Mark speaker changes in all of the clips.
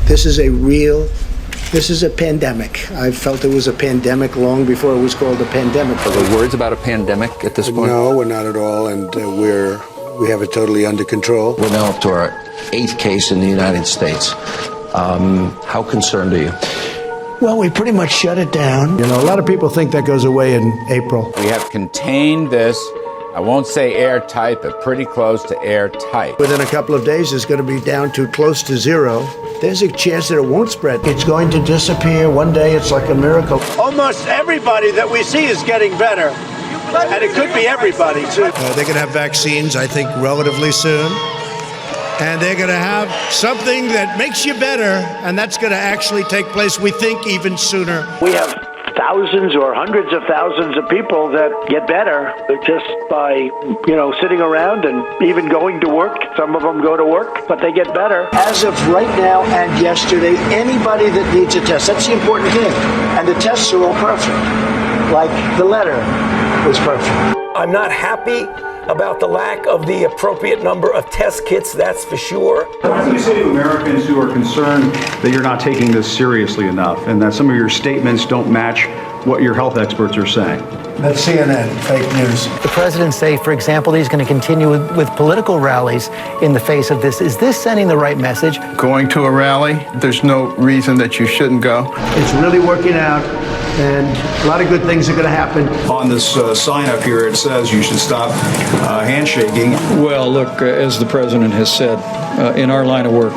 Speaker 1: This is a pandemic. I felt it was a pandemic long before it was called a pandemic.
Speaker 2: Are there words about a pandemic at this point?
Speaker 1: No, we're not at all, and we have it totally under control.
Speaker 3: We're now up to our 8th case in the United States. How concerned are you?
Speaker 1: Well, we pretty much shut it down. You know, a lot of people think that goes away in April.
Speaker 4: We have contained this, I won't say airtight, but pretty close to airtight.
Speaker 1: Within a couple of days, it's going to be down to close to zero. There's a chance that it won't spread. It's going to disappear. One day, it's like a miracle.
Speaker 5: Almost everybody that we see is getting better. And it could be everybody, too.
Speaker 1: They're going to have vaccines, I think, relatively soon. And they're going to have something that makes you better, and that's going to actually take place, we think, even sooner.
Speaker 5: We have thousands or hundreds of thousands of people that get better just by, sitting around and even going to work. Some of them go to work, but they get better. As of right now and yesterday, anybody that needs a test, that's the important thing. And the tests are all perfect. Like the letter was perfect.
Speaker 6: I'm not happy about the lack of the appropriate number of test kits, that's for sure.
Speaker 7: What do you say to Americans who are concerned that you're not taking this seriously enough and that some of your statements don't match what your health experts are saying?
Speaker 1: That's CNN, fake news.
Speaker 8: The president say, for example, that he's going to continue with political rallies in the face of this. Is this sending the right message?
Speaker 9: Going to a rally, there's no reason that you shouldn't go.
Speaker 1: It's really working out, and a lot of good things are going to happen.
Speaker 7: On this sign up here, it says you should stop handshaking.
Speaker 10: Well, look, as the president has said, in our line of work,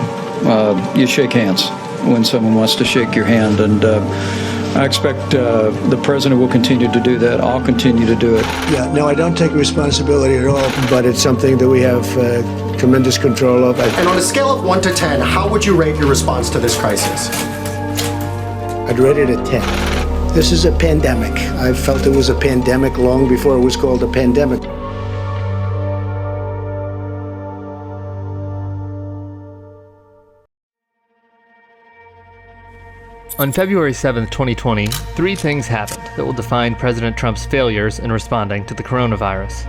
Speaker 10: you shake hands when someone wants to shake your hand, and I expect the president will continue to do that. I'll continue to do it.
Speaker 1: Yeah, no, I don't take responsibility at all, but it's something that we have tremendous control of.
Speaker 11: And on a scale of 1 to 10, how would you rate your response to this crisis?
Speaker 1: I'd rate it a 10. This is a pandemic. I felt it was a pandemic long before it was called a pandemic.
Speaker 12: On February 7, 2020, 3 things happened that will define President Trump's failures in responding to the coronavirus.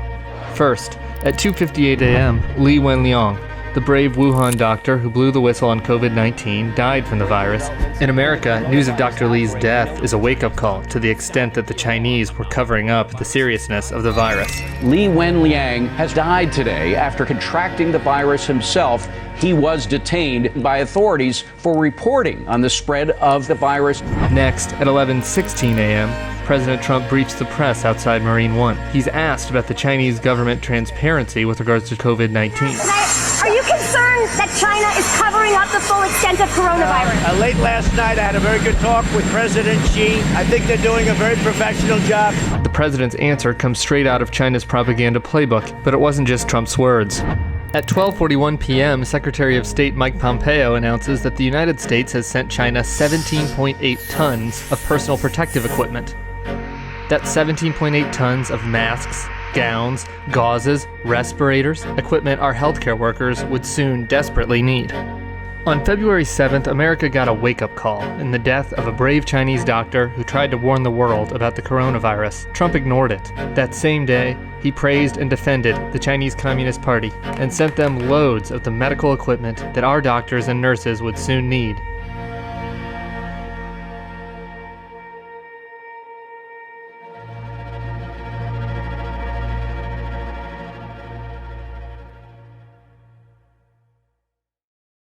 Speaker 12: First, at 2:58 a.m., Li Wenliang, the brave Wuhan doctor who blew the whistle on COVID-19, died from the virus. In America, news of Dr. Li's death is a wake-up call to the extent that the Chinese were covering up the seriousness of the virus.
Speaker 13: Li Wenliang has died today after contracting the virus himself. He was detained by authorities for reporting on the spread of the virus.
Speaker 12: Next, at 11:16 a.m., President Trump briefs the press outside Marine One. He's asked about the Chinese government transparency with regards to COVID-19.
Speaker 14: Are you concerned that China is covering up the full extent of coronavirus?
Speaker 5: Late last night, I had a very good talk with President Xi. I think they're doing a very professional job.
Speaker 12: The president's answer comes straight out of China's propaganda playbook, but it wasn't just Trump's words. At 12:41 p.m., Secretary of State Mike Pompeo announces that the United States has sent China 17.8 tons of personal protective equipment. That's 17.8 tons of masks, gowns, gauzes, respirators, equipment our healthcare workers would soon desperately need. On February 7th, America got a wake-up call in the death of a brave Chinese doctor who tried to warn the world about the coronavirus. Trump ignored it. That same day, he praised and defended the Chinese Communist Party and sent them loads of the medical equipment that our doctors and nurses would soon need.